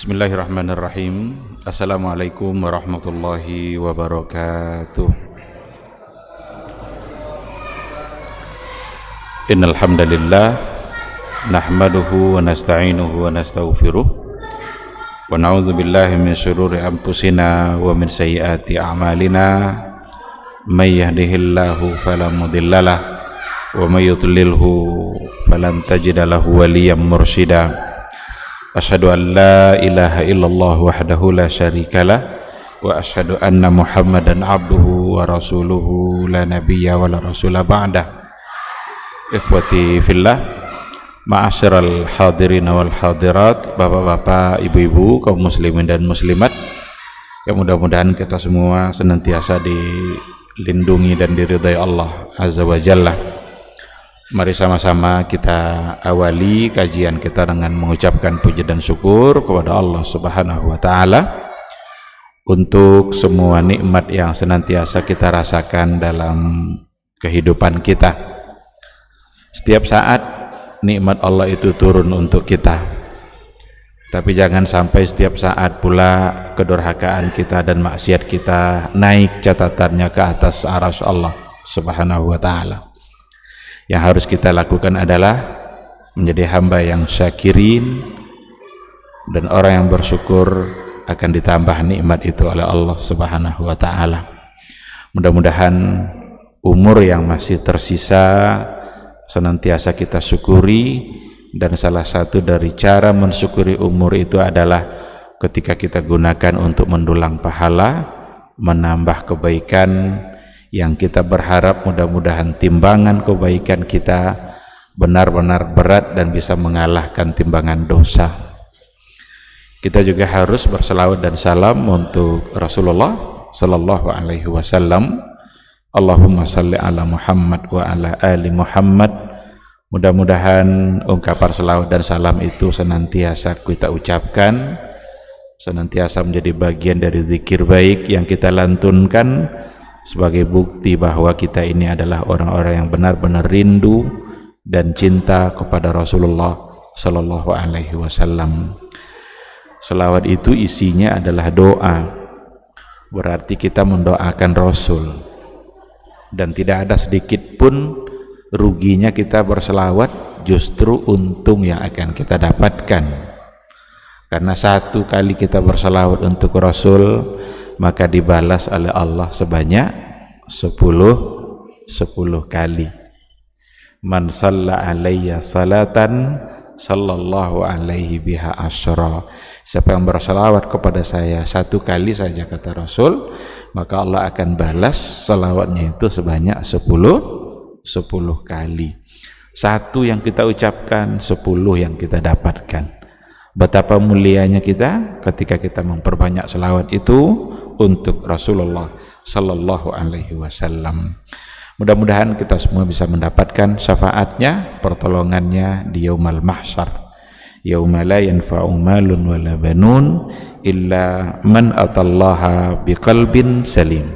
Bismillahirrahmanirrahim. Assalamualaikum warahmatullahi wabarakatuh. Innal hamdalillah nahmaduhu wa nasta'inuhu wa nastaghfiruh wa na'udzu billahi min shururi anfusina wa min sayyiati a'malina may yahdihillahu fala mudhillalah wa may yudlilhu falan tajida lahu waliyyan mursyida. Asyhadu an la ilaha illallah wahdahu la syarikalah wa asyhadu anna Muhammadan abduhu wa rasuluhu la nabiyya wa la rasula ba'dah. Ikhwati fillah, ma'asyiral hadirin wal hadirat, bapak-bapak, ibu-ibu, kaum muslimin dan muslimat, yang mudah-mudahan kita semua senantiasa dilindungi dan diridhai Allah Azza wa Jalla. Mari sama-sama kita awali kajian kita dengan mengucapkan puji dan syukur kepada Allah Subhanahu wa Ta'ala untuk semua nikmat yang senantiasa kita rasakan dalam kehidupan kita. Setiap saat nikmat Allah itu turun untuk kita, tapi jangan sampai setiap saat pula kedurhakaan kita dan maksiat kita naik catatannya ke atas arsy Allah Subhanahu wa Ta'ala. Yang harus kita lakukan adalah menjadi hamba yang syakirin, dan orang yang bersyukur akan ditambah nikmat itu oleh Allah Subhanahu wa Ta'ala. Mudah-mudahan umur yang masih tersisa senantiasa kita syukuri, dan salah satu dari cara mensyukuri umur itu adalah ketika kita gunakan untuk mendulang pahala, menambah kebaikan yang kita berharap mudah-mudahan timbangan kebaikan kita benar-benar berat dan bisa mengalahkan timbangan dosa. Kita juga harus berselawat dan salam untuk Rasulullah sallallahu alaihi wasallam. Allahumma salli ala Muhammad wa ala ali Muhammad. Mudah-mudahan ungkapan selawat dan salam itu senantiasa kita ucapkan, senantiasa menjadi bagian dari zikir baik yang kita lantunkan sebagai bukti bahwa kita ini adalah orang-orang yang benar-benar rindu dan cinta kepada Rasulullah sallallahu alaihi wasallam. Selawat itu isinya adalah doa, berarti kita mendoakan Rasul, dan tidak ada sedikit pun ruginya kita berselawat, justru untung yang akan kita dapatkan. Karena satu kali kita berselawat untuk Rasul, maka dibalas oleh Allah sebanyak 10 kali. Man shalla alayya salatan sallallahu alaihi biha asyra. Siapa yang berselawat kepada saya satu kali saja, kata Rasul, maka Allah akan balas selawatnya itu sebanyak 10 kali. Satu yang kita ucapkan, 10 yang kita dapatkan. Betapa mulianya kita ketika kita memperbanyak selawat itu untuk Rasulullah sallallahu alaihi wasallam. Mudah-mudahan kita semua bisa mendapatkan syafaatnya, pertolongannya di yaumal mahsyar, yauma la yanfa'u malun wala banun illa man atallaha biqalbin salim.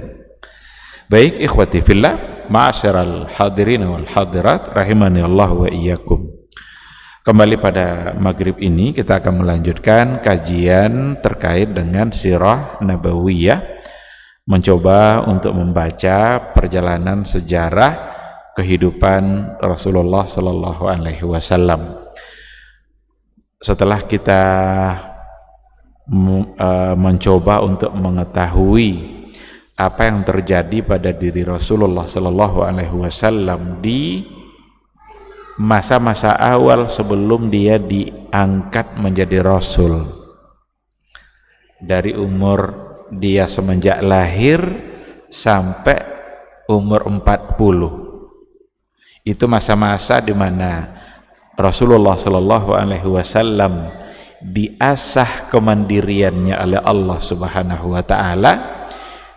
Baik ikhwati fillah, ma'asyiral hadirin wal hadirat rahimani Allah wa iyyakum. Kembali pada maghrib ini kita akan melanjutkan kajian terkait dengan sirah nabawiyah, mencoba untuk membaca perjalanan sejarah kehidupan Rasulullah sallallahu alaihi wasallam. Setelah kita mencoba untuk mengetahui apa yang terjadi pada diri Rasulullah sallallahu alaihi wasallam di masa-masa awal sebelum dia diangkat menjadi Rasul, dari umur dia semenjak lahir sampai umur 40, itu masa-masa di mana Rasulullah sallallahu alaihi wasallam diasah kemandiriannya oleh Allah Subhanahu wa Ta'ala,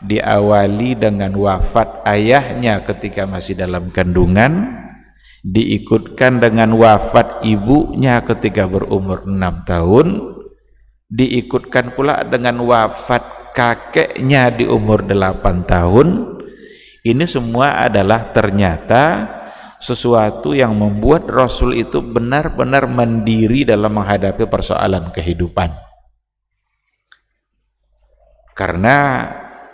diawali dengan wafat ayahnya ketika masih dalam kandungan, diikutkan dengan wafat ibunya ketika berumur 6 tahun, diikutkan pula dengan wafat kakeknya di umur 8 tahun. Ini semua adalah ternyata sesuatu yang membuat Rasul itu benar-benar mandiri dalam menghadapi persoalan kehidupan. karena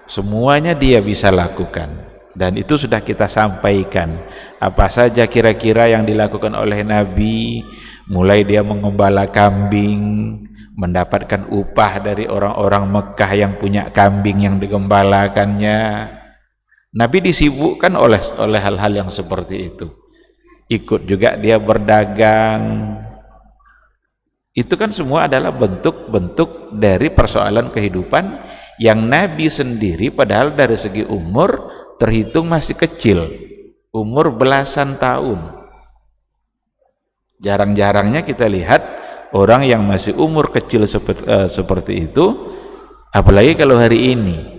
semuanya dia bisa lakukan, dan itu sudah kita sampaikan apa saja kira-kira yang dilakukan oleh Nabi, mulai dia mengembala kambing, mendapatkan upah dari orang-orang Mekah yang punya kambing yang digembalakannya. Nabi disibukkan oleh hal-hal yang seperti itu. Ikut juga dia berdagang. Itu kan semua adalah bentuk-bentuk dari persoalan kehidupan yang Nabi sendiri padahal dari segi umur terhitung masih kecil, umur belasan tahun. Jarang-jarangnya kita lihat orang yang masih umur kecil seperti itu, apalagi kalau hari ini.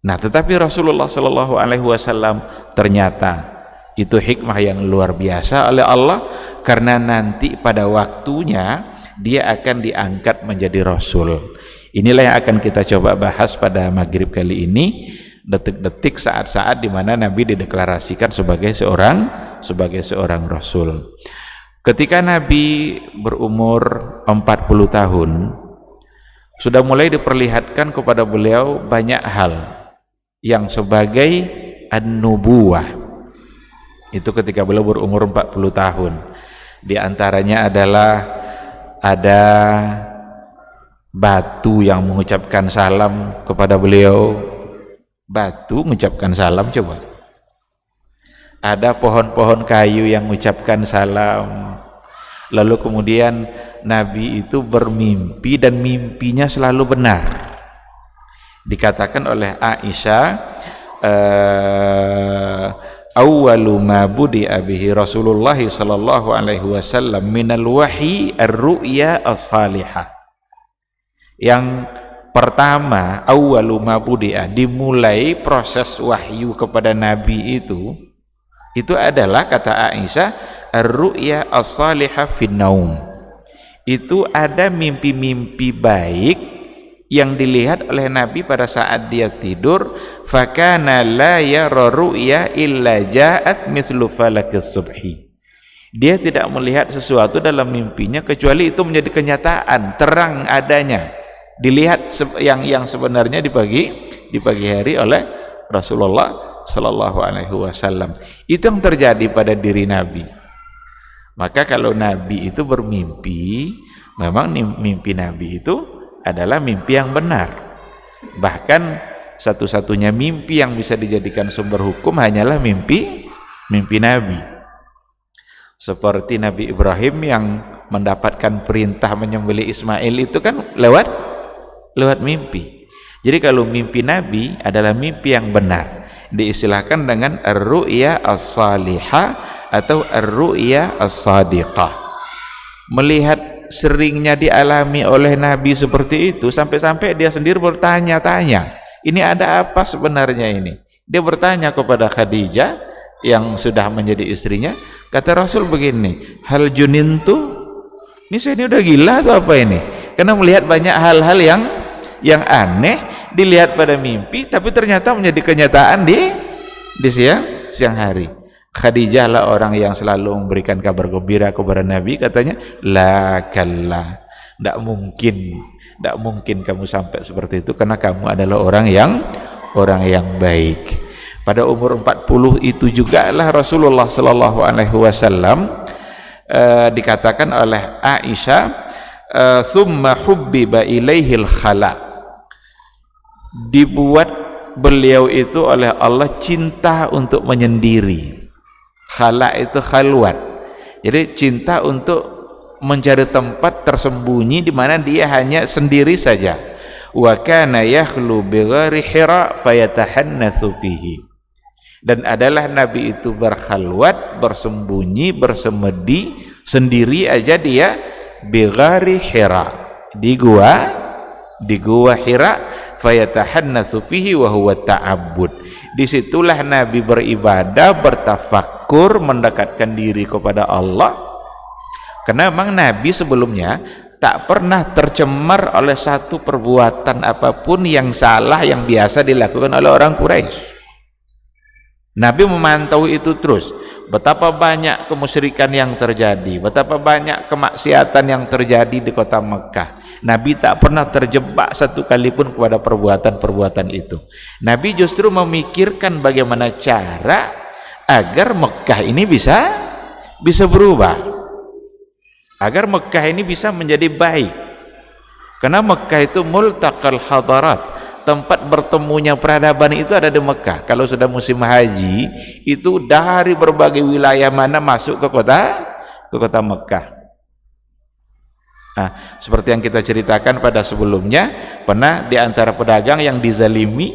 Nah, tetapi Rasulullah Shallallahu Alaihi Wasallam ternyata itu hikmah yang luar biasa oleh Allah, karena nanti pada waktunya dia akan diangkat menjadi Rasul. Inilah yang akan kita coba bahas pada maghrib kali ini, detik-detik saat-saat di mana Nabi dideklarasikan sebagai seorang Rasul. Ketika Nabi berumur 40 tahun, sudah mulai diperlihatkan kepada beliau banyak hal yang sebagai an-nubuwah. Itu ketika beliau berumur 40 tahun. Di antaranya adalah ada batu yang mengucapkan salam kepada beliau. Batu mengucapkan salam, coba. Ada pohon-pohon kayu yang mengucapkan salam. Lalu kemudian Nabi itu bermimpi dan mimpinya selalu benar. Dikatakan oleh Aisyah, awwalu ma budi'a bihi Rasulullah sallallahu alaihi wasallam minal wahyi ar-ru'ya as-salihah. Yang pertama, awwalu ma budi'a, dimulai proses wahyu kepada Nabi itu adalah, kata Aisyah, ar-ru'ya as-salihah fin naum. Itu ada mimpi-mimpi baik yang dilihat oleh Nabi pada saat dia tidur. Fakana la yara ru'ya illa ja'at mithlu falakis subhi. Dia tidak melihat sesuatu dalam mimpinya kecuali itu menjadi kenyataan, terang adanya, dilihat yang sebenarnya di pagi hari oleh Rasulullah sallallahu alaihi wasallam. Itu yang terjadi pada diri Nabi. Maka kalau Nabi itu bermimpi, memang mimpi Nabi itu adalah mimpi yang benar. Bahkan satu-satunya mimpi yang bisa dijadikan sumber hukum hanyalah mimpi Nabi. Seperti Nabi Ibrahim yang mendapatkan perintah menyembelih Ismail itu kan lewat mimpi. Jadi kalau mimpi Nabi adalah mimpi yang benar, diistilahkan dengan ar-ru'ya as-salihah atau ar-ru'ya as-sadiqah. Melihat seringnya dialami oleh Nabi seperti itu, sampai-sampai dia sendiri bertanya-tanya, ini ada apa sebenarnya ini? Dia bertanya kepada Khadijah yang sudah menjadi istrinya. Kata Rasul begini, hal junintu, ini saya ini udah gila atau apa ini? Karena melihat banyak hal-hal yang aneh dilihat pada mimpi, tapi ternyata menjadi kenyataan di siang hari. Khadijah lah orang yang selalu memberikan kabar gembira kepada Nabi. Katanya, la kallah, tidak mungkin kamu sampai seperti itu, karena kamu adalah orang yang baik. Pada umur 40 itu juga lah Rasulullah sallallahu alaihi wasallam dikatakan oleh Aisyah, thumma hubbiba ilaihil khala, dibuat beliau itu oleh Allah cinta untuk menyendiri. Khala itu khalwat, jadi cinta untuk mencari tempat tersembunyi di mana dia hanya sendiri saja. Wa kana yakhlu bi ghairi Hira fayatahannatsu fihi, dan adalah Nabi itu berkhalwat, bersembunyi, bersemedi sendiri aja dia bi ghairi Hira, di gua Hira, fayatahannatsu fihi wa huwa ta'abbud. Disitulah Nabi beribadah, bertafakur, mendekatkan diri kepada Allah. Karena memang Nabi sebelumnya tak pernah tercemar oleh satu perbuatan apapun yang salah yang biasa dilakukan oleh orang Quraisy. Nabi memantau itu terus. Betapa banyak kemusyrikan yang terjadi, betapa banyak kemaksiatan yang terjadi di kota Mekah. Nabi tak pernah terjebak satu kali pun kepada perbuatan-perbuatan itu. Nabi justru memikirkan bagaimana cara agar Mekah ini bisa berubah, agar Mekah ini bisa menjadi baik. Karena Mekah itu multaqal hadarat, tempat bertemunya peradaban itu ada di Mekah. Kalau sudah musim haji, itu dari berbagai wilayah mana masuk ke kota Mekah. Nah, seperti yang kita ceritakan pada sebelumnya, pernah di antara pedagang yang dizalimi,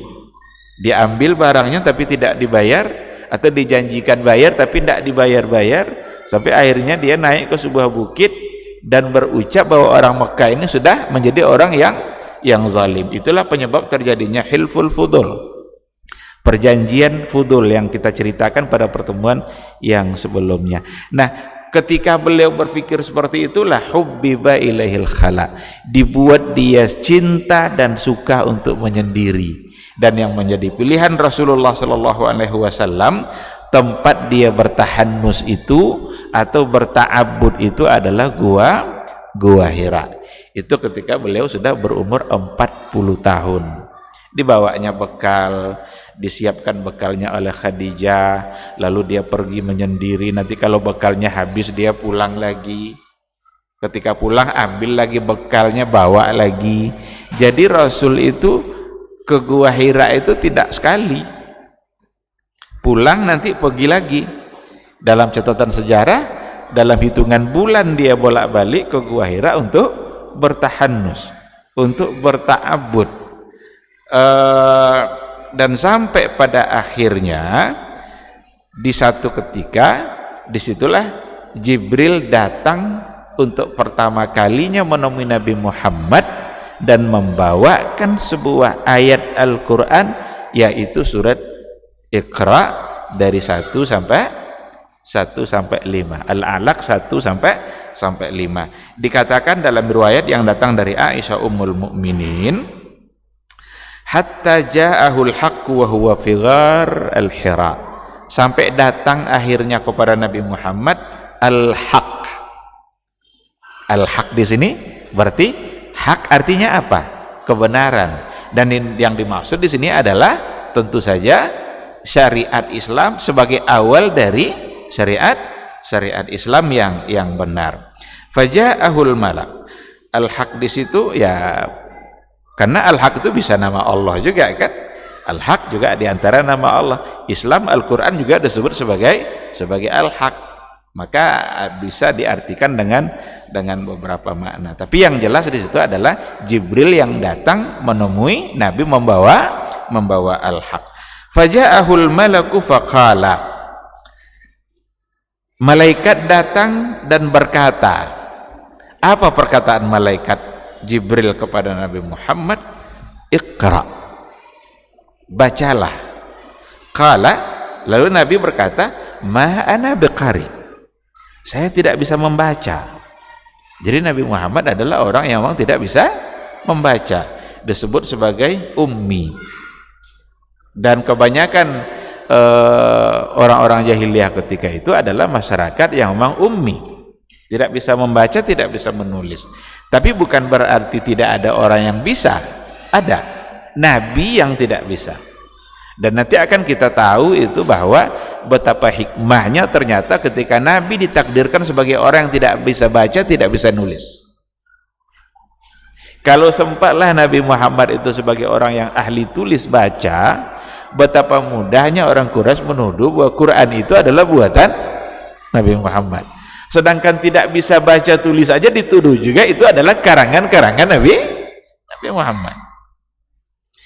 diambil barangnya tapi tidak dibayar, atau dijanjikan bayar tapi tidak dibayar-bayar, sampai akhirnya dia naik ke sebuah bukit dan berucap bahwa orang Mekah ini sudah menjadi orang yang zalim. Itulah penyebab terjadinya hilful fudul, perjanjian fudul yang kita ceritakan pada pertemuan yang sebelumnya. Nah, ketika beliau berpikir seperti itulah hubbiba ilaihil khala, dibuat dia cinta dan suka untuk menyendiri. Dan yang menjadi pilihan Rasulullah sallallahu alaihi wasallam, tempat dia bertahanus itu atau berta'abbud itu adalah gua Hira. Itu ketika beliau sudah berumur 40 tahun. Dibawanya bekal, disiapkan bekalnya oleh Khadijah, lalu dia pergi menyendiri. Nanti kalau bekalnya habis dia pulang lagi. Ketika pulang ambil lagi bekalnya, bawa lagi. Jadi Rasul itu ke Gua Hira itu tidak sekali, pulang nanti pergi lagi. Dalam catatan sejarah, dalam hitungan bulan dia bolak-balik ke Gua Hira untuk bertahanus, untuk berta'abbud, dan sampai pada akhirnya di satu ketika disitulah Jibril datang untuk pertama kalinya menemui Nabi Muhammad dan membawakan sebuah ayat Al-Quran, yaitu surat Iqra dari 1 sampai 5, Al-Alaq 1 sampai 5. Dikatakan dalam riwayat yang datang dari Aisyah Ummul Mukminin, hatta ja'ahul haqqu wa huwa fi ghar al-Hira, sampai datang akhirnya kepada Nabi Muhammad al-haq. Al-haq di sini berarti hak artinya apa? Kebenaran. Dan yang dimaksud di sini adalah tentu saja syariat Islam sebagai awal dari syariat Islam yang benar. Faja'ahul malak. Al-haq di situ ya, karena al-haq itu bisa nama Allah juga kan. Al-haq juga diantara nama Allah. Islam, Al-Quran juga disebut sebagai al-haq. Maka bisa diartikan dengan beberapa makna. Tapi yang jelas di situ adalah Jibril yang datang menemui Nabi membawa al-haq. Faja'ahul malaku faqala, malaikat datang dan berkata. Apa perkataan malaikat Jibril kepada Nabi Muhammad? Iqra, bacalah. Qala, lalu Nabi berkata, ma ana biqari, saya tidak bisa membaca. Jadi Nabi Muhammad adalah orang yang memang tidak bisa membaca, disebut sebagai ummi. Dan kebanyakan orang-orang jahiliyah ketika itu adalah masyarakat yang memang ummi, tidak bisa membaca, tidak bisa menulis. Tapi bukan berarti tidak ada orang yang bisa, ada nabi yang tidak bisa. Dan nanti akan kita tahu itu bahwa betapa hikmahnya ternyata ketika Nabi ditakdirkan sebagai orang yang tidak bisa baca, tidak bisa nulis. Kalau sempatlah Nabi Muhammad itu sebagai orang yang ahli tulis baca, betapa mudahnya orang Quraisy menuduh bahwa Quran itu adalah buatan Nabi Muhammad. Sedangkan tidak bisa baca tulis aja dituduh juga itu adalah karangan-karangan Nabi Muhammad.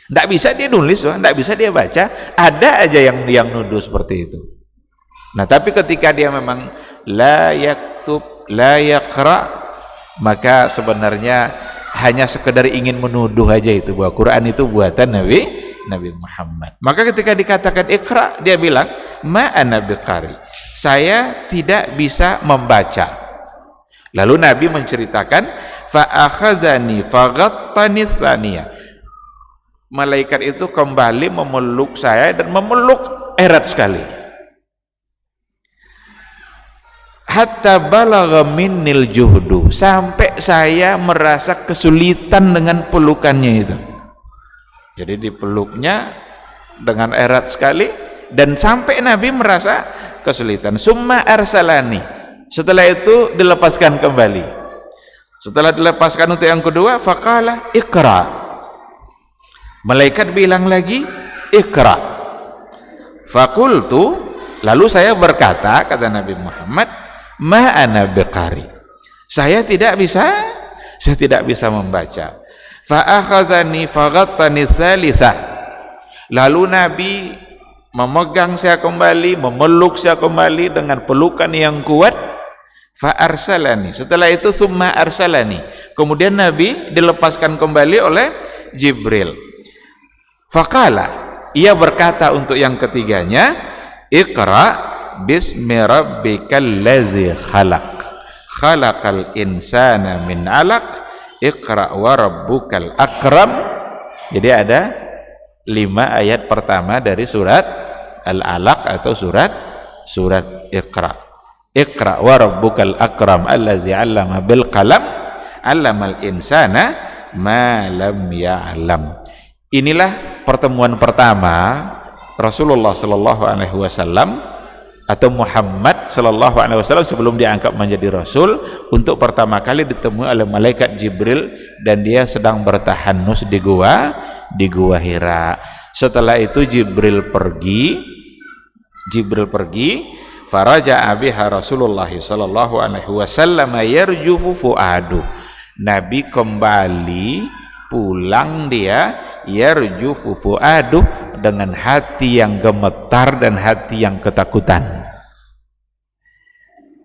Tidak bisa dia nulis, tidak bisa dia baca, ada aja yang nuduh seperti itu. Nah, tapi ketika dia memang la yaktub, la yaqra, maka sebenarnya hanya sekedar ingin menuduh aja itu bahwa Quran itu buatan Nabi Muhammad. Maka ketika dikatakan Iqra, dia bilang ma ana biqari, saya tidak bisa membaca. Lalu Nabi menceritakan fa akhadhani faghattani tsaniyah, malaikat itu kembali memeluk saya dan memeluk erat sekali. Hatta balagha minnil juhdu, sampai saya merasa kesulitan dengan pelukannya itu. Jadi dipeluknya dengan erat sekali dan sampai Nabi merasa kesulitan. Summa arsalani, setelah itu dilepaskan kembali. Setelah dilepaskan untuk yang kedua, faqala iqra, malaikat bilang lagi iqra. Faqultu, lalu saya berkata, kata Nabi Muhammad, ma ana biqari, saya tidak bisa membaca. Fa akhadhani faghattani tsalisah, lalu Nabi memegang saya kembali, memeluk saya kembali dengan pelukan yang kuat. Fa arsalani, setelah itu summa arsalani, kemudian Nabi dilepaskan kembali oleh Jibril. Faqala, ia berkata untuk yang ketiganya, iqra bismi rabbikal ladzi khalaq, khalaqal insana min 'alaq, iqra wa rabbukal akram. Jadi ada 5 ayat pertama dari surat Al-Alaq atau surat Iqra. Iqra wa rabbukal akram allazi 'allama bil qalam 'allamal insana ma lam ya'lam. Inilah pertemuan pertama Rasulullah sallallahu alaihi wasallam atau Muhammad sallallahu alaihi wasallam sebelum diangkat menjadi rasul, untuk pertama kali ditemui oleh malaikat Jibril dan dia sedang bertahanus di gua Hira. Setelah itu Jibril pergi, faraja biha Rasulullah sallallahu alaihi wasallam yarjufu fuadu. Nabi kembali pulang, dia yarjufu fuadu, dengan hati yang gemetar dan hati yang ketakutan.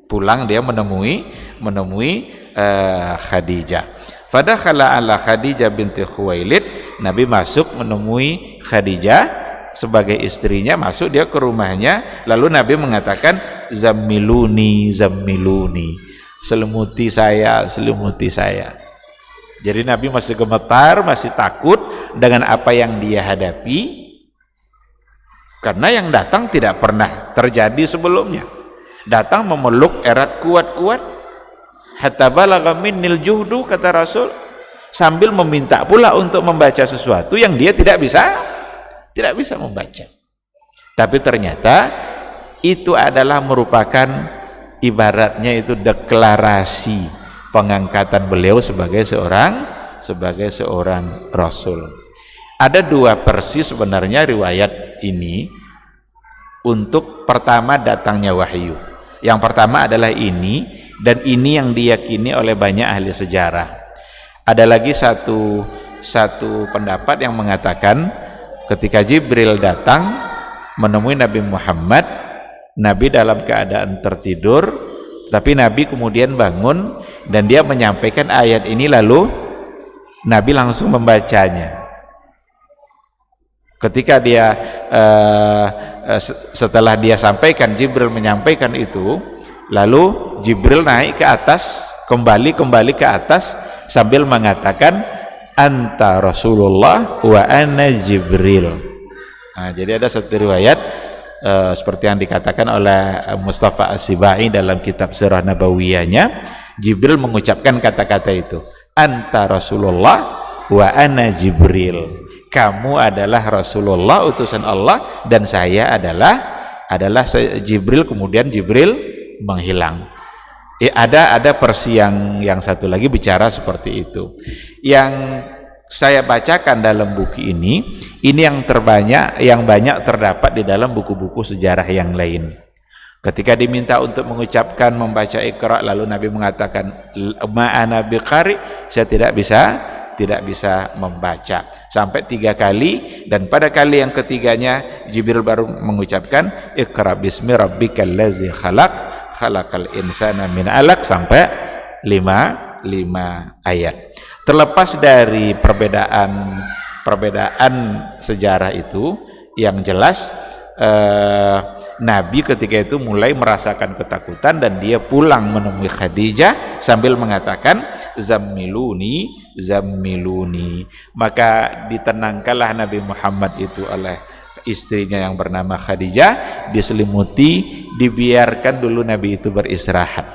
Pulang dia menemui Khadijah. Fadakhala ala Khadijah binti Khuwailid, Nabi masuk menemui Khadijah sebagai istrinya, masuk dia ke rumahnya, lalu Nabi mengatakan zammiluni, selimuti saya. Jadi Nabi masih gemetar, masih takut dengan apa yang dia hadapi, karena yang datang tidak pernah terjadi sebelumnya. Datang memeluk erat kuat-kuat, hatta balagha minnil juhdu, kata Rasul, sambil meminta pula untuk membaca sesuatu yang dia tidak bisa membaca. Tapi ternyata itu adalah merupakan ibaratnya itu deklarasi pengangkatan beliau sebagai seorang rasul. Ada 2 versi sebenarnya riwayat ini. Untuk pertama datangnya wahyu, yang pertama adalah ini, dan ini yang diyakini oleh banyak ahli sejarah. Ada lagi satu pendapat yang mengatakan ketika Jibril datang menemui Nabi Muhammad, Nabi dalam keadaan tertidur, tapi Nabi kemudian bangun dan dia menyampaikan ayat ini, lalu Nabi langsung membacanya. Ketika dia setelah dia sampaikan, Jibril menyampaikan itu, lalu Jibril naik ke atas, kembali ke atas sambil mengatakan anta Rasulullah wa ana Jibril. Nah, jadi ada satu riwayat seperti yang dikatakan oleh Mustafa As-Sibai dalam kitab Sirah Nabawiyahnya, Jibril mengucapkan kata-kata itu, anta Rasulullah wa ana Jibril, kamu adalah Rasulullah utusan Allah dan saya adalah Jibril. Kemudian Jibril menghilang. Ada versi yang satu lagi bicara seperti itu. Yang saya bacakan dalam buku ini yang banyak terdapat di dalam buku-buku sejarah yang lain. Ketika diminta untuk mengucapkan membaca Iqra, lalu Nabi mengatakan ma'ana biqari, saya tidak bisa membaca, sampai 3 kali, dan pada kali yang ketiganya Jibril baru mengucapkan Iqra bismi rabbikal ladzi khalaq, khalaqal insana min 'alaq, sampai 5 ayat. Terlepas dari perbedaan sejarah itu, yang jelas Nabi ketika itu mulai merasakan ketakutan dan dia pulang menemui Khadijah sambil mengatakan zammiluni, maka ditenangkanlah Nabi Muhammad itu oleh istrinya yang bernama Khadijah diselimuti, dibiarkan dulu Nabi itu beristirahat.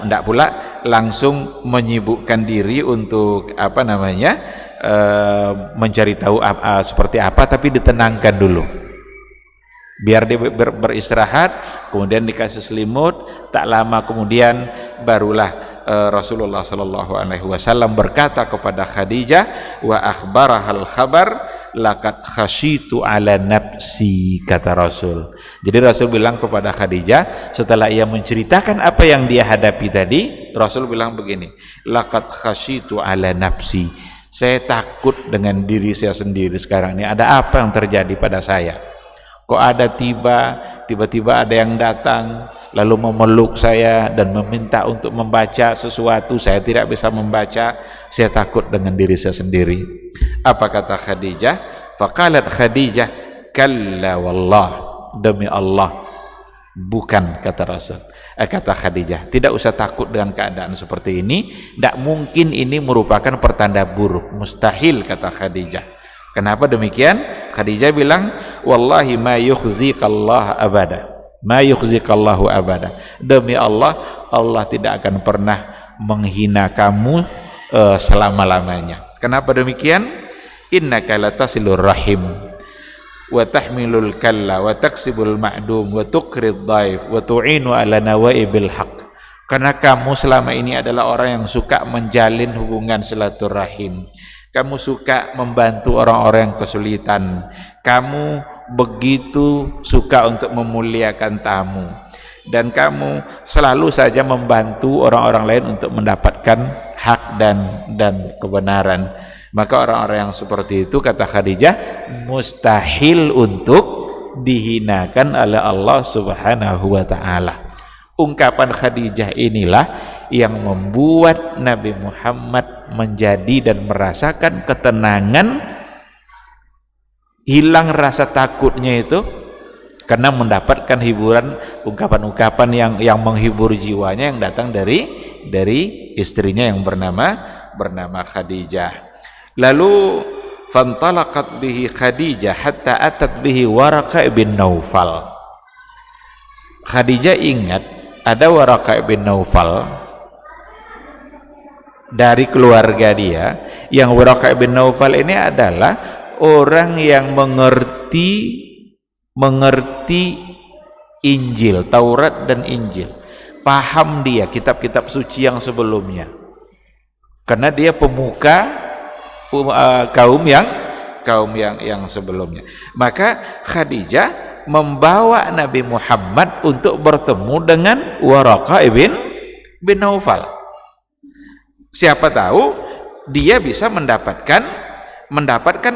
Ndak pula langsung menyibukkan diri untuk mencari tahu seperti apa, tapi ditenangkan dulu biar dia beristirahat, kemudian dikasih selimut. Tak lama kemudian barulah Rasulullah sallallahu alaihi wasallam berkata kepada Khadijah, wa akhbarahal khabar laqad khasyitu ala nafsi, kata Rasul. Jadi Rasul bilang kepada Khadijah setelah ia menceritakan apa yang dia hadapi tadi, Rasul bilang begini, laqad khasyitu ala nafsi, saya takut dengan diri saya sendiri sekarang ini. Ada apa yang terjadi pada saya? Kok ada tiba-tiba ada yang datang lalu memeluk saya dan meminta untuk membaca sesuatu, saya tidak bisa membaca, saya takut dengan diri saya sendiri. Apa kata Khadijah? Faqalat Khadijah, kalla wallah, demi Allah bukan, kata Rasul. Kata Khadijah, tidak usah takut dengan keadaan seperti ini, tidak mungkin ini merupakan pertanda buruk, mustahil, kata Khadijah. Kenapa demikian? Khadijah bilang, wallahi ma yukhzikallah abada, ma yukhzikallahu abada, demi Allah, Allah tidak akan pernah menghina kamu selama-lamanya. Kenapa demikian? Innaka latasilur rahim wa tahmilul kalla wa taksibul ma'dum wa tuqrid dhaif wa tu'inu ala nawaibil haq. Karena kamu selama ini adalah orang yang suka menjalin hubungan silaturahim, kamu suka membantu orang-orang yang kesulitan, kamu begitu suka untuk memuliakan tamu, dan kamu selalu saja membantu orang-orang lain untuk mendapatkan hak dan kebenaran. Maka orang-orang yang seperti itu, kata Khadijah, mustahil untuk dihinakan oleh Allah Subhanahu wa ta'ala. Ungkapan Khadijah inilah yang membuat Nabi Muhammad menjadi dan merasakan ketenangan, hilang rasa takutnya itu karena mendapatkan hiburan, ungkapan-ungkapan yang menghibur jiwanya yang datang dari istrinya yang bernama Khadijah. Lalu fantalaqat bihi Khadijah hatta atat bihi Waraqah bin Naufal. Khadijah ingat ada Waraqah bin Naufal dari keluarga dia, yang Waraqah bin Naufal ini adalah orang yang mengerti Injil, Taurat dan Injil. Paham dia kitab-kitab suci yang sebelumnya, karena dia pemuka kaum yang sebelumnya. Maka Khadijah membawa Nabi Muhammad untuk bertemu dengan Waraqah bin Naufal. Siapa tahu dia bisa mendapatkan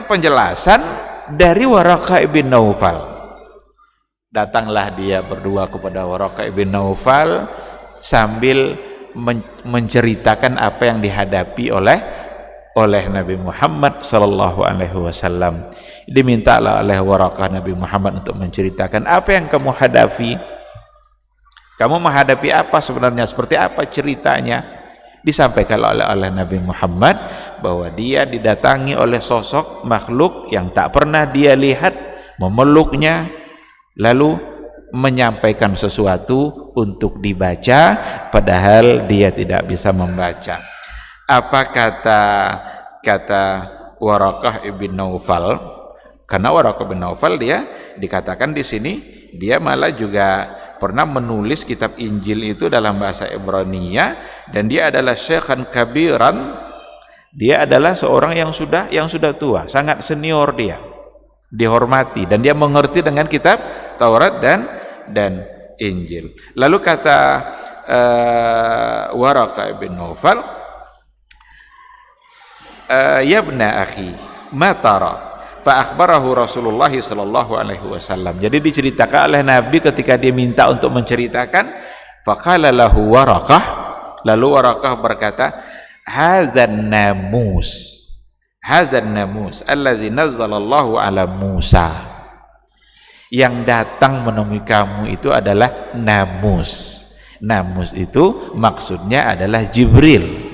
penjelasan dari Waraqah bin Naufal. Datanglah dia berdua kepada Waraqah bin Naufal sambil menceritakan apa yang dihadapi oleh Nabi Muhammad sallallahu alaihi wasallam. Dimintalah oleh Waraqah Nabi Muhammad untuk menceritakan apa yang kamu hadapi. Kamu menghadapi apa sebenarnya, seperti apa ceritanya? Disampaikan oleh Nabi Muhammad bahwa dia didatangi oleh sosok makhluk yang tak pernah dia lihat, memeluknya, lalu menyampaikan sesuatu untuk dibaca padahal dia tidak bisa membaca. Apa kata Waraqah bin Naufal? Karena Waraqah bin Naufal dia dikatakan di sini dia malah juga pernah menulis kitab Injil itu dalam bahasa Ibrania, dan dia adalah syekhan kabiran. Dia adalah seorang yang sudah tua, sangat senior, dia dihormati dan dia mengerti dengan kitab Taurat dan Injil. Lalu kata Waraqah bin Naufal, ya ibna akhi ma tara, fa akhbarahu Rasulullah sallallahu alaihi wasallam. Jadi diceritakan oleh Nabi ketika dia minta untuk menceritakan, faqala lahu Waraqah, lalu Waraqah berkata, hadzan namus allazi nazzalallahu ala Musa. Yang datang menemui kamu itu adalah namus. Namus itu maksudnya adalah Jibril.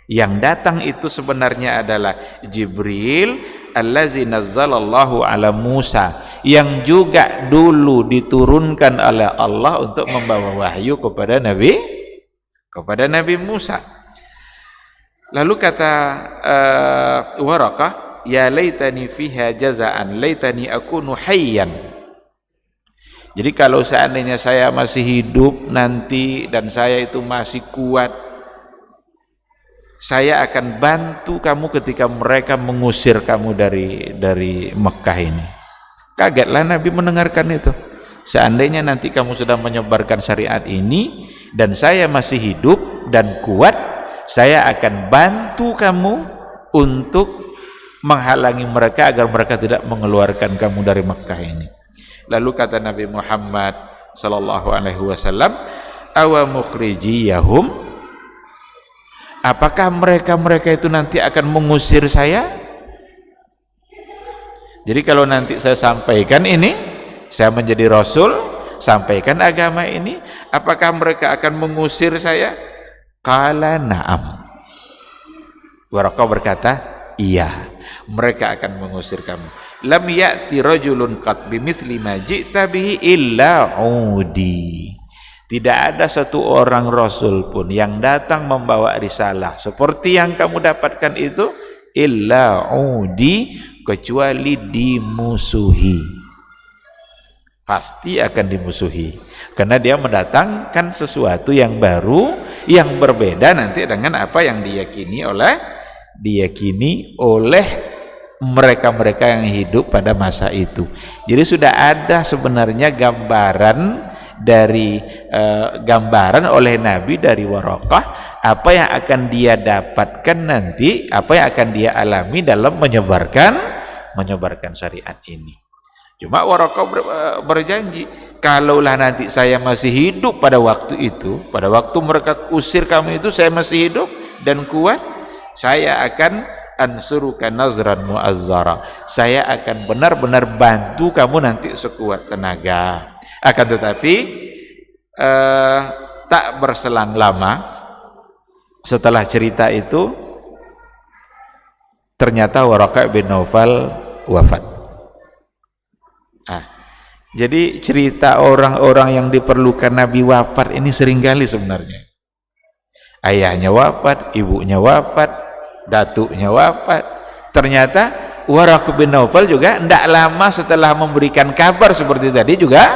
Yang datang itu sebenarnya adalah Jibril allazi nazzalallahu ala Musa, yang juga dulu diturunkan oleh Allah untuk membawa wahyu kepada Nabi Musa. Lalu kata Waraqah, ya laitani fiha jazaan, laitani akunu hayyan. Jadi kalau seandainya saya masih hidup nanti dan saya itu masih kuat, saya akan bantu kamu ketika mereka mengusir kamu dari Mekah ini. Kagetlah Nabi mendengarkan itu. Seandainya nanti kamu sudah menyebarkan syariat ini dan saya masih hidup dan kuat, saya akan bantu kamu untuk menghalangi mereka agar mereka tidak mengeluarkan kamu dari Mekah ini. Lalu kata Nabi Muhammad sallallahu alaihi wasallam, awa mukhrijiyahum, apakah mereka itu nanti akan mengusir saya? Jadi kalau nanti saya sampaikan ini, saya menjadi rasul, sampaikan agama ini, apakah mereka akan mengusir saya? Qala na'am. Waraqah berkata, iya, mereka akan mengusir kamu. Lam ya'ti rajulun qad bimithli ma ji'ta bihi illa udi. Tidak ada satu orang rasul pun yang datang membawa risalah seperti yang kamu dapatkan itu, illa udi, kecuali dimusuhi. Pasti akan dimusuhi karena dia mendatangkan sesuatu yang baru, yang berbeda nanti dengan apa yang diyakini oleh mereka-mereka yang hidup pada masa itu. Jadi sudah ada sebenarnya gambaran oleh Nabi dari Waraqah apa yang akan dia dapatkan nanti, apa yang akan dia alami dalam menyebarkan syariat ini. Cuma Waraqah berjanji, kalaulah nanti saya masih hidup pada waktu itu, pada waktu mereka usir kami itu, saya masih hidup dan kuat, saya akan ansuruka nazran muazzara, saya akan benar-benar bantu kamu nanti sekuat tenaga. Akan tetapi tak berselang lama setelah cerita itu, ternyata Waraqah bin Naufal wafat. Jadi cerita orang-orang yang diperlukan Nabi wafat ini seringkali sebenarnya. Ayahnya wafat, ibunya wafat, datuknya wafat. Ternyata Waraqah bin Naufal juga tidak lama setelah memberikan kabar seperti tadi juga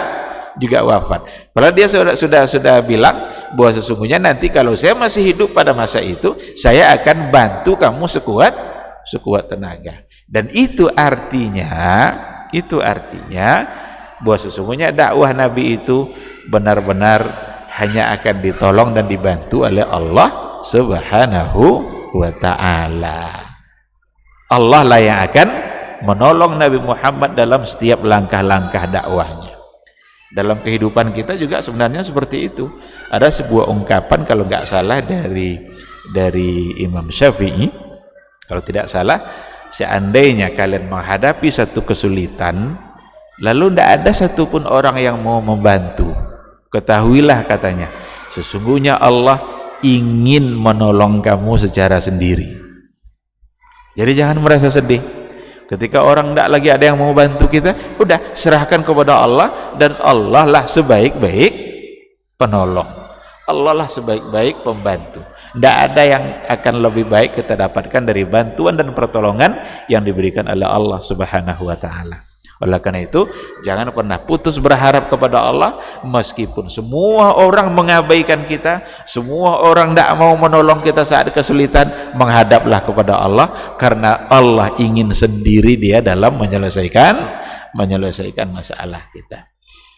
wafat. Padahal dia sudah bilang bahwa sesungguhnya nanti kalau saya masih hidup pada masa itu, saya akan bantu kamu sekuat tenaga. Dan itu artinya bahwa sesungguhnya dakwah Nabi itu benar-benar hanya akan ditolong dan dibantu oleh Allah Subhanahu wa ta'ala. Allah lah yang akan menolong Nabi Muhammad dalam setiap langkah-langkah dakwahnya. Dalam kehidupan kita juga sebenarnya seperti itu. Ada sebuah ungkapan kalau nggak salah dari Imam Syafi'i, kalau tidak salah, seandainya kalian menghadapi satu kesulitan lalu tidak ada satupun orang yang mau membantu, ketahuilah katanya, sesungguhnya Allah ingin menolong kamu secara sendiri. Jadi jangan merasa sedih ketika orang tidak lagi ada yang mau bantu kita. Udah serahkan kepada Allah, dan Allah lah sebaik-baik penolong, Allah lah sebaik-baik pembantu. Tidak ada yang akan lebih baik kita dapatkan dari bantuan dan pertolongan yang diberikan oleh Allah Subhanahu wa ta'ala. Oleh karena itu, jangan pernah putus berharap kepada Allah, meskipun semua orang mengabaikan kita, semua orang tidak mau menolong kita saat kesulitan. Menghadaplah kepada Allah, karena Allah ingin sendiri dia dalam menyelesaikan masalah kita.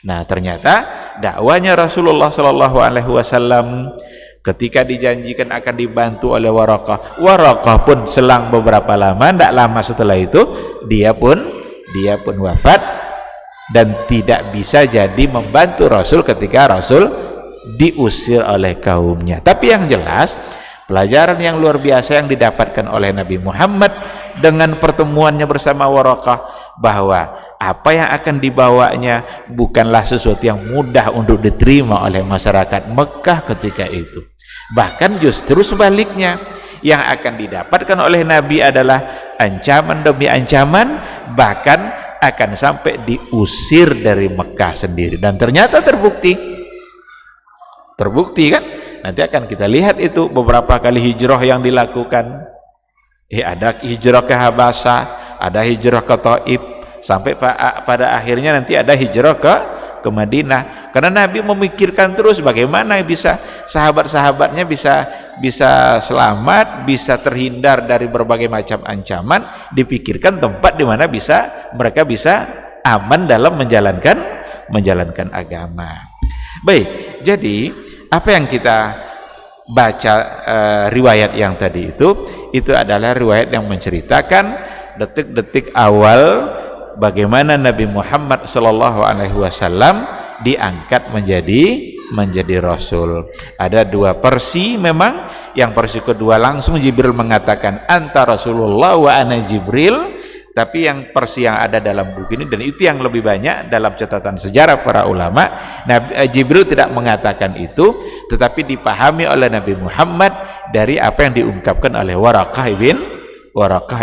Nah, ternyata dakwanya Rasulullah Shallallahu Alaihi Wasallam ketika dijanjikan akan dibantu oleh Waraqah pun selang beberapa lama, tidak lama setelah itu dia pun wafat dan tidak bisa jadi membantu Rasul ketika Rasul diusir oleh kaumnya. Tapi yang jelas, pelajaran yang luar biasa yang didapatkan oleh Nabi Muhammad dengan pertemuannya bersama Waraqah, bahwa apa yang akan dibawanya bukanlah sesuatu yang mudah untuk diterima oleh masyarakat Mekah ketika itu. Bahkan justru sebaliknya, yang akan didapatkan oleh Nabi adalah ancaman demi ancaman, bahkan akan sampai diusir dari Mekah sendiri. Dan ternyata terbukti kan. Nanti akan kita lihat itu beberapa kali hijrah yang dilakukan. Ada hijrah ke Habasyah, ada hijrah ke Taif, sampai pada akhirnya nanti ada hijrah ke Madinah. Karena Nabi memikirkan terus bagaimana bisa sahabat-sahabatnya bisa selamat, bisa terhindar dari berbagai macam ancaman. Dipikirkan tempat di mana mereka bisa aman dalam menjalankan agama. Baik, jadi apa yang kita baca riwayat yang tadi itu adalah riwayat yang menceritakan detik-detik awal bagaimana Nabi Muhammad SAW diangkat menjadi Rasul. Ada dua versi memang. Yang versi kedua langsung Jibril mengatakan anta Rasulullah wa ana Jibril. Tapi yang versi yang ada dalam buku ini, dan itu yang lebih banyak dalam catatan sejarah para ulama, Jibril tidak mengatakan itu, tetapi dipahami oleh Nabi Muhammad dari apa yang diungkapkan oleh Waraqah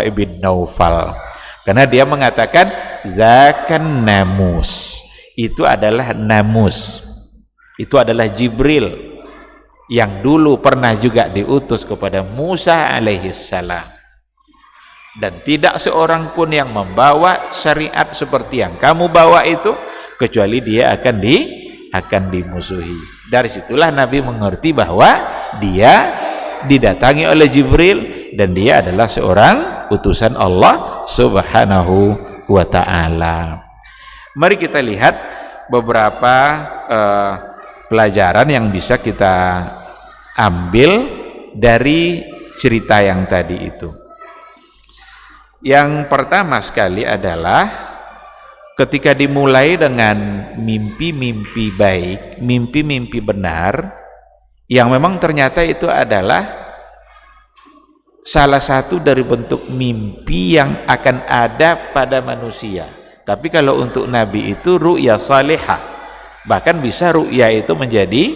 ibn Naufal. Karena dia mengatakan zakan namus, itu adalah namus, itu adalah Jibril yang dulu pernah juga diutus kepada Musa alaihissalam. Dan tidak seorang pun yang membawa syariat seperti yang kamu bawa itu, kecuali dia akan dimusuhi. Dari situlah Nabi mengerti bahwa dia didatangi oleh Jibril dan dia adalah seorang utusan Allah Subhanahu wa ta'ala. Mari kita lihat beberapa pelajaran yang bisa kita ambil dari cerita yang tadi itu. Yang pertama sekali adalah ketika dimulai dengan mimpi-mimpi baik, mimpi-mimpi benar, yang memang ternyata itu adalah salah satu dari bentuk mimpi yang akan ada pada manusia. Tapi kalau untuk Nabi itu ru'ya salihah, bahkan bisa ru'ya itu menjadi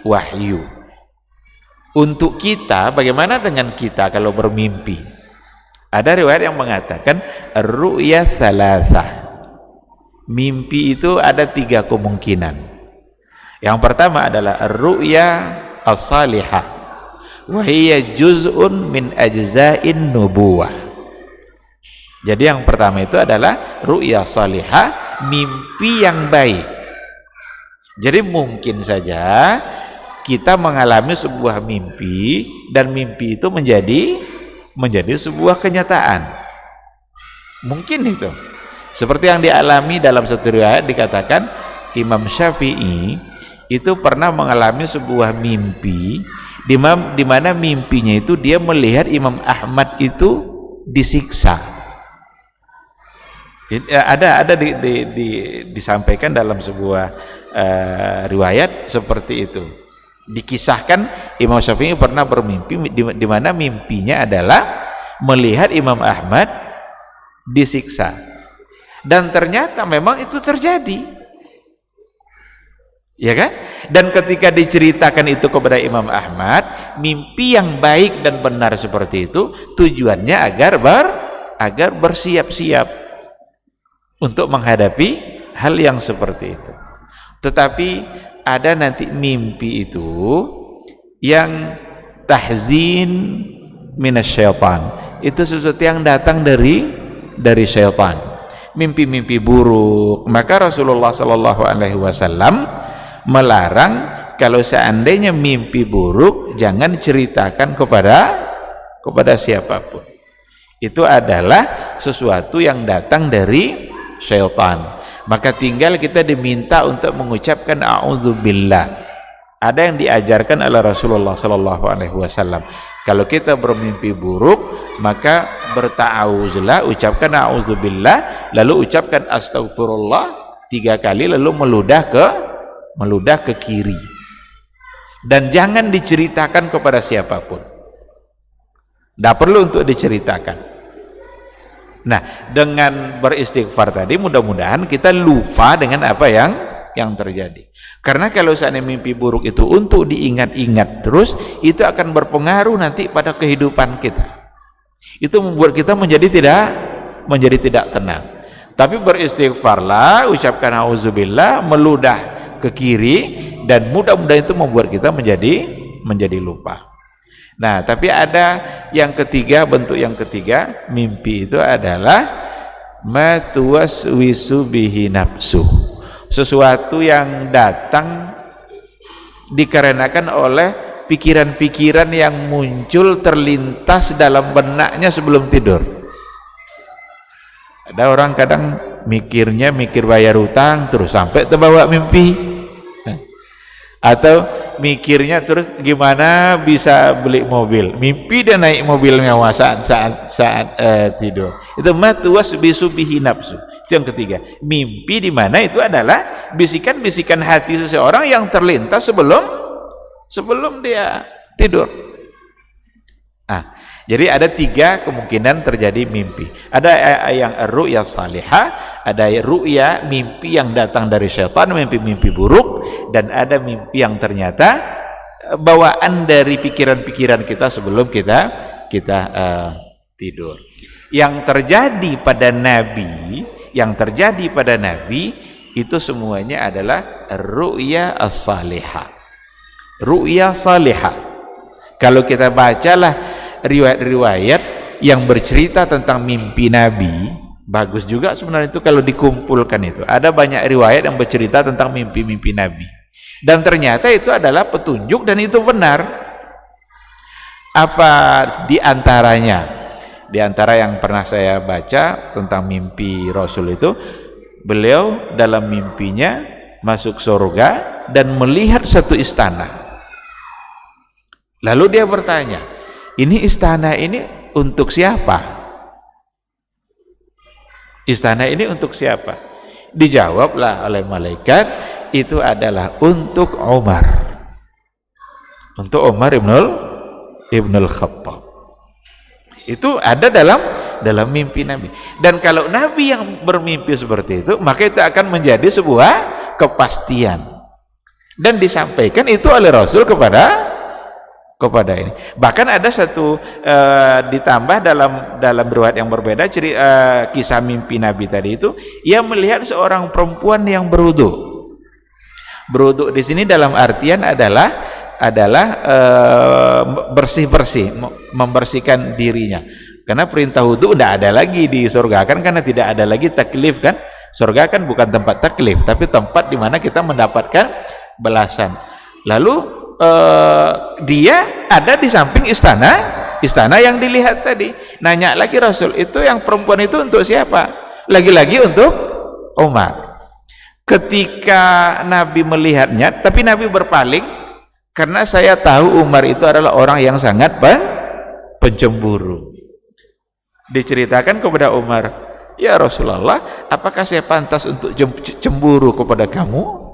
wahyu. Untuk kita, bagaimana dengan kita kalau bermimpi? Ada riwayat yang mengatakan ru'ya salasah. Mimpi itu ada 3 kemungkinan. Yang pertama adalah ru'ya as-salihah, wa hiya juz'un min ajza'in nubuwah. Jadi yang pertama itu adalah ru'ya salihah, mimpi yang baik. Jadi mungkin saja kita mengalami sebuah mimpi dan mimpi itu menjadi sebuah kenyataan. Mungkin itu. Seperti yang dialami dalam satu riwayat, dikatakan Imam Syafi'i itu pernah mengalami sebuah mimpi di mana mimpinya itu dia melihat Imam Ahmad itu disiksa. Ada disampaikan dalam sebuah riwayat seperti itu. Dikisahkan Imam Syafi'i pernah bermimpi di mana mimpinya adalah melihat Imam Ahmad disiksa, dan ternyata memang itu terjadi, ya kan? Dan ketika diceritakan itu kepada Imam Ahmad, mimpi yang baik dan benar seperti itu tujuannya agar bersiap-siap untuk menghadapi hal yang seperti itu. Tetapi ada nanti mimpi itu yang tahzin minasyaitan, itu sesuatu yang datang dari syaitan, mimpi-mimpi buruk. Maka Rasulullah SAW melarang kalau seandainya mimpi buruk jangan ceritakan kepada siapapun. Itu adalah sesuatu yang datang dari syaitan. Maka tinggal kita diminta untuk mengucapkan a'udzubillah. Ada yang diajarkan oleh Rasulullah SAW. Kalau kita bermimpi buruk, maka berta'awuzlah, ucapkan a'udzubillah, lalu ucapkan astagfirullah 3 kali, lalu meludah ke kiri. Dan jangan diceritakan kepada siapapun. Tidak perlu untuk diceritakan. Nah, dengan beristighfar tadi mudah-mudahan kita lupa dengan apa yang yang terjadi. Karena kalau seandainya mimpi buruk itu untuk diingat-ingat terus, itu akan berpengaruh nanti pada kehidupan kita. Itu membuat kita menjadi tidak tenang. Tapi beristighfarlah, ucapkan auzubillah, meludah ke kiri, dan mudah-mudahan itu membuat kita menjadi lupa. Nah, tapi ada yang ketiga, bentuk yang ketiga, mimpi itu adalah matuwaswisu bihi nafsu, sesuatu yang datang dikarenakan oleh pikiran-pikiran yang muncul terlintas dalam benaknya sebelum tidur. Ada orang kadang mikir bayar utang terus sampai terbawa mimpi, atau mikirnya terus gimana bisa beli mobil, mimpi dia naik mobil mewah saat tidur. Itu matuwaswisu bihi nafsu. Itu yang ketiga, mimpi di mana itu adalah bisikan-bisikan hati seseorang yang terlintas sebelum dia tidur. Jadi ada 3 kemungkinan terjadi mimpi. Ada yang ru'ya salihah, ada ru'ya mimpi yang datang dari syaitan, mimpi-mimpi buruk, dan ada mimpi yang ternyata bawaan dari pikiran-pikiran kita sebelum kita tidur. Yang terjadi pada Nabi itu semuanya adalah ru'ya as-salihah. Ru'ya salihah. Kalau kita bacalah riwayat-riwayat yang bercerita tentang mimpi Nabi, bagus juga sebenarnya itu kalau dikumpulkan. Itu ada banyak riwayat yang bercerita tentang mimpi-mimpi Nabi, dan ternyata itu adalah petunjuk dan itu benar. Apa di antaranya? Di antara yang pernah saya baca tentang mimpi Rasul itu, beliau dalam mimpinya masuk surga dan melihat satu istana. Lalu dia bertanya, ini istana ini untuk siapa? Istana ini untuk siapa? Dijawablah oleh malaikat, itu adalah untuk Umar. Untuk Umar ibnul Khattab. Itu ada dalam mimpi Nabi. Dan kalau Nabi yang bermimpi seperti itu, maka itu akan menjadi sebuah kepastian. Dan disampaikan itu oleh Rasul kepada ini. Bahkan ada satu ditambah dalam riwayat yang berbeda, kisah mimpi Nabi tadi itu, ia melihat seorang perempuan yang berwudu. Berwudu di sini dalam artian adalah bersih-bersih, membersihkan dirinya. Karena perintah wudu tidak ada lagi di surga kan, karena tidak ada lagi taklif kan. Surga kan bukan tempat taklif, tapi tempat di mana kita mendapatkan balasan. Lalu dia ada di samping istana yang dilihat tadi. Nanya lagi Rasul, itu yang perempuan itu untuk siapa? Lagi-lagi untuk Umar. Ketika Nabi melihatnya, tapi Nabi berpaling, karena saya tahu Umar itu adalah orang yang sangat pencemburu. Diceritakan kepada Umar, ya Rasulullah, apakah saya pantas untuk cemburu kepada kamu?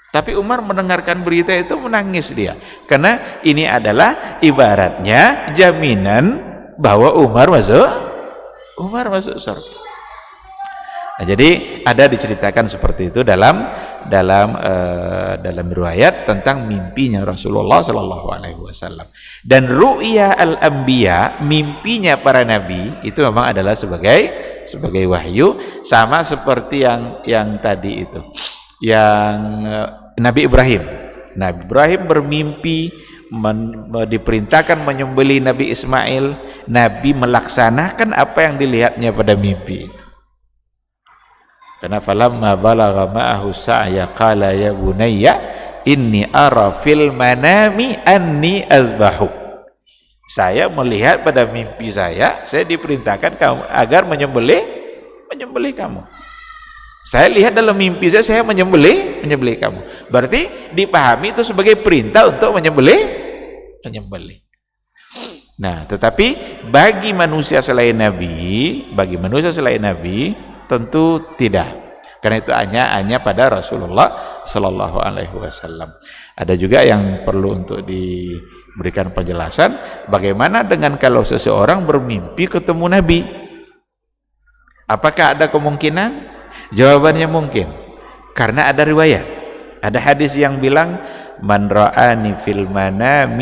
Tapi Umar mendengarkan berita itu menangis dia, karena ini adalah ibaratnya jaminan bahwa Umar masuk surga. Nah, jadi ada diceritakan seperti itu dalam riwayat tentang mimpinya Rasulullah Shallallahu Alaihi Wasallam. Dan ru'ya al-anbiya, mimpinya para nabi itu memang adalah sebagai wahyu, sama seperti yang tadi itu, yang Nabi Ibrahim bermimpi diperintahkan menyembelih Nabi Ismail. Nabi melaksanakan apa yang dilihatnya pada mimpi itu. Karena falamma balagha ma'ahu sa'ya qala ya bunayya inni ara fil manami anni azbahu. Saya melihat pada mimpi saya diperintahkan kamu agar menyembelih kamu. Saya lihat dalam mimpi saya menyembelih kamu. Berarti dipahami itu sebagai perintah untuk menyembelih. Nah, tetapi bagi manusia selain Nabi tentu tidak. Karena itu hanya pada Rasulullah Shallallahu Alaihi Wasallam. Ada juga yang perlu untuk diberikan penjelasan. Bagaimana dengan kalau seseorang bermimpi ketemu Nabi? Apakah ada kemungkinan? Jawabannya mungkin. Karena ada riwayat, ada hadis yang bilang man ra'ani fil manam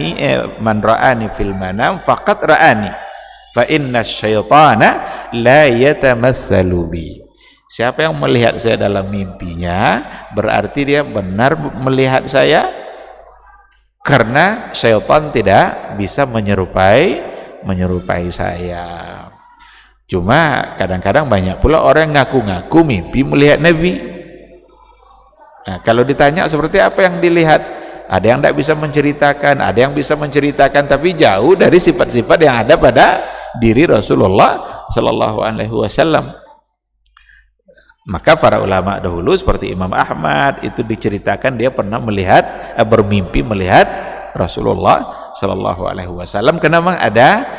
faqad ra'ani fa inna syaitana la yatamatsalu bi. Siapa yang melihat saya dalam mimpinya berarti dia benar melihat saya, karena syaitan tidak bisa menyerupai saya. Cuma kadang-kadang banyak pula orang ngaku-ngaku mimpi melihat Nabi. Nah, kalau ditanya seperti apa yang dilihat, ada yang tidak bisa menceritakan, ada yang bisa menceritakan tapi jauh dari sifat-sifat yang ada pada diri Rasulullah Sallallahu Alaihi Wasallam. Maka para ulama dahulu seperti Imam Ahmad itu diceritakan dia pernah bermimpi melihat Rasulullah Sallallahu Alaihi Wasallam, karena memang ada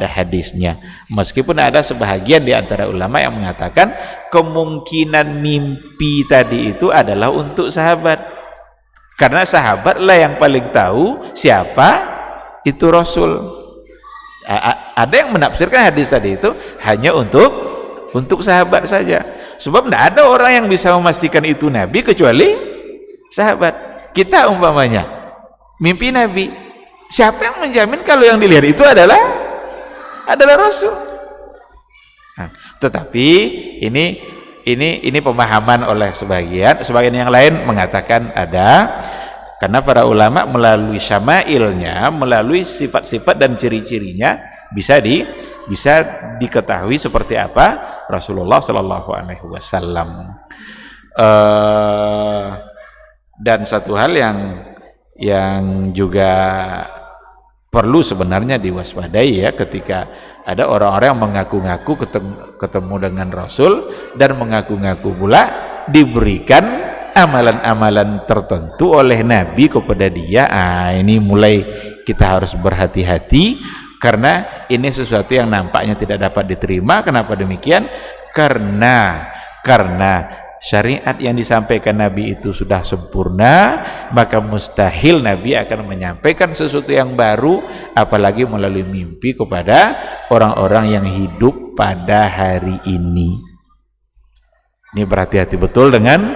hadisnya. Meskipun ada sebahagian di antara ulama yang mengatakan kemungkinan mimpi tadi itu adalah untuk sahabat, karena sahabatlah yang paling tahu siapa itu Rasul. Ada yang menafsirkan hadis tadi itu hanya untuk sahabat saja, sebab tidak ada orang yang bisa memastikan itu Nabi kecuali sahabat. Kita umpamanya mimpi Nabi, siapa yang menjamin kalau yang dilihat itu adalah Rasul? Nah, tetapi ini pemahaman oleh sebagian yang lain mengatakan ada, karena para ulama melalui syama'ilnya, melalui sifat-sifat dan ciri-cirinya bisa diketahui seperti apa Rasulullah Sallallahu Alaihi Wasallam. Dan satu hal yang juga perlu sebenarnya diwaspadai ya, ketika ada orang-orang yang mengaku-ngaku ketemu dengan Rasul dan mengaku-ngaku pula diberikan amalan-amalan tertentu oleh Nabi kepada dia. Ini mulai kita harus berhati-hati, karena ini sesuatu yang nampaknya tidak dapat diterima. Kenapa demikian? Karena syariat yang disampaikan Nabi itu sudah sempurna, maka mustahil Nabi akan menyampaikan sesuatu yang baru, apalagi melalui mimpi kepada orang-orang yang hidup pada hari ini. Ini berhati-hati betul dengan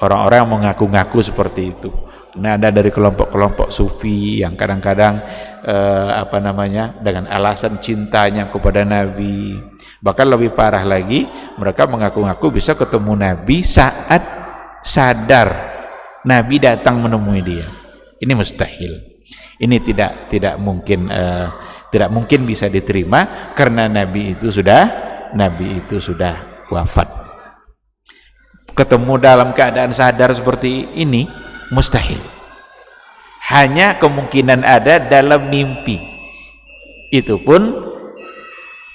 orang-orang yang mengaku-ngaku seperti itu. Nah, ada dari kelompok-kelompok sufi yang kadang-kadang dengan alasan cintanya kepada Nabi, bahkan lebih parah lagi, mereka mengaku-ngaku bisa ketemu Nabi saat sadar Nabi datang menemui dia. Ini mustahil. Ini tidak mungkin bisa diterima, karena Nabi itu sudah wafat. Ketemu dalam keadaan sadar seperti ini mustahil. Hanya kemungkinan ada dalam mimpi. Itu pun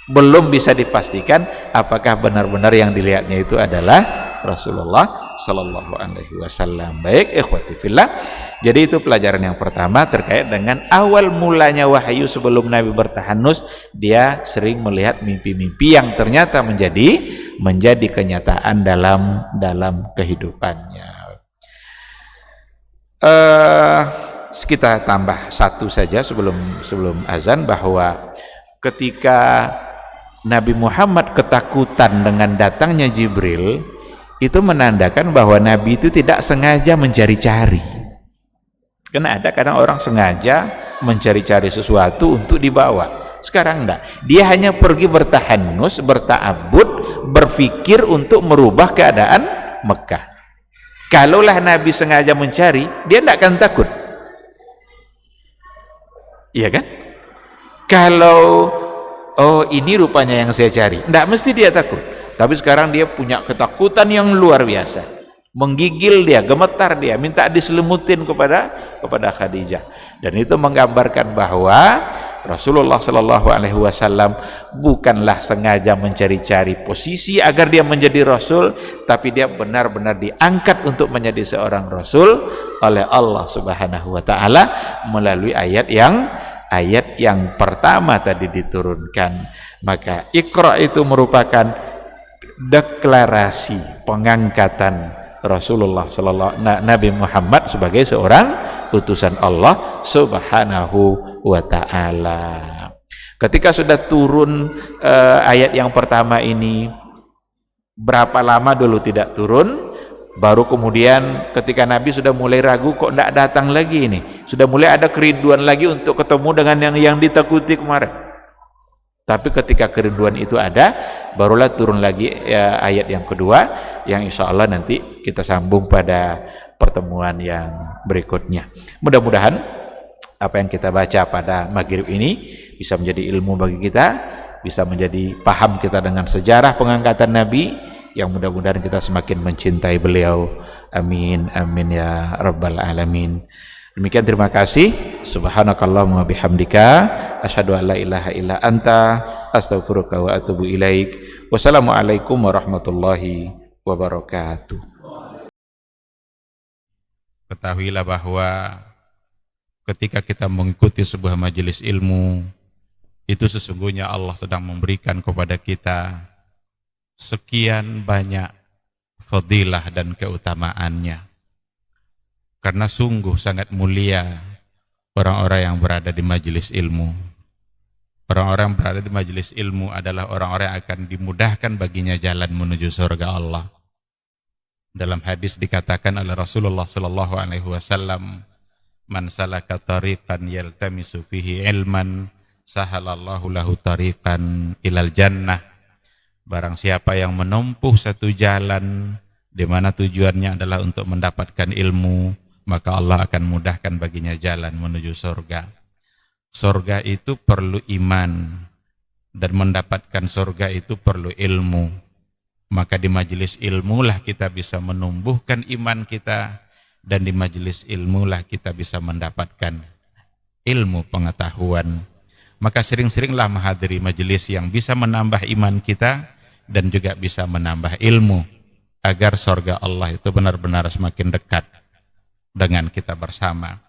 belum bisa dipastikan apakah benar-benar yang dilihatnya itu adalah Rasulullah Sallallahu Alaihi Wasallam. Baik ikhwati fillah, jadi itu pelajaran yang pertama terkait dengan awal mulanya wahyu. Sebelum Nabi bertahanus, dia sering melihat mimpi-mimpi yang ternyata menjadi kenyataan dalam kehidupannya. Kita tambah satu saja sebelum azan, bahwa ketika Nabi Muhammad ketakutan dengan datangnya Jibril, itu menandakan bahwa Nabi itu tidak sengaja mencari-cari. Karena ada kadang orang sengaja mencari-cari sesuatu untuk dibawa. Sekarang enggak, dia hanya pergi bertahanus, berta'abbud, berfikir untuk merubah keadaan Mekah. Kalaulah Nabi sengaja mencari, dia tidak akan takut. Iya kan? Kalau ini rupanya yang saya cari, tidak mesti dia takut. Tapi sekarang dia punya ketakutan yang luar biasa, menggigil dia, gemetar dia, minta diselimutin kepada Khadijah. Dan itu menggambarkan bahwa Rasulullah Sallallahu Alaihi Wasallam bukanlah sengaja mencari-cari posisi agar dia menjadi Rasul, tapi dia benar-benar diangkat untuk menjadi seorang Rasul oleh Allah Subhanahu Wa Taala melalui ayat yang pertama tadi diturunkan. Maka Iqra itu merupakan deklarasi pengangkatan Rasulullah Nabi Muhammad sebagai seorang utusan Allah Subhanahu wa ta'ala. Ketika sudah turun ayat yang pertama ini, berapa lama dulu tidak turun? Baru kemudian ketika Nabi sudah mulai ragu, kok tidak datang lagi ini, sudah mulai ada kerinduan lagi untuk ketemu dengan yang ditakuti kemarin. Tapi ketika kerinduan itu ada, barulah turun lagi ya, ayat yang kedua, yang insya Allah nanti kita sambung pada pertemuan yang berikutnya. Mudah-mudahan apa yang kita baca pada maghrib ini bisa menjadi ilmu bagi kita, bisa menjadi paham kita dengan sejarah pengangkatan Nabi, yang mudah-mudahan kita semakin mencintai beliau. Amin, amin ya rabbal alamin. Demikian, terima kasih. Subhanakallahumma bihamdika asyhadu an la ilaha illa anta astaghfiruka wa atubu ilaik. Wassalamualaikum warahmatullahi wabarakatuh. Ketahuilah bahwa ketika kita mengikuti sebuah majelis ilmu, itu sesungguhnya Allah sedang memberikan kepada kita sekian banyak fadilah dan keutamaannya. Karena sungguh sangat mulia orang-orang yang berada di majelis ilmu. Orang-orang yang berada di majelis ilmu adalah orang-orang yang akan dimudahkan baginya jalan menuju surga Allah. Dalam hadis dikatakan oleh Rasulullah sallallahu alaihi wasallam, "Man salaka tariqan yaltamisu fihi ilman, sahalallahu lahu tariqan ilal jannah." Barang siapa yang menempuh satu jalan di mana tujuannya adalah untuk mendapatkan ilmu, maka Allah akan mudahkan baginya jalan menuju surga. Surga itu perlu iman, dan mendapatkan surga itu perlu ilmu. Maka di majelis ilmu lah kita bisa menumbuhkan iman kita, dan di majelis ilmu lah kita bisa mendapatkan ilmu pengetahuan. Maka sering-seringlah menghadiri majelis yang bisa menambah iman kita dan juga bisa menambah ilmu, agar surga Allah itu benar-benar semakin dekat dengan kita bersama.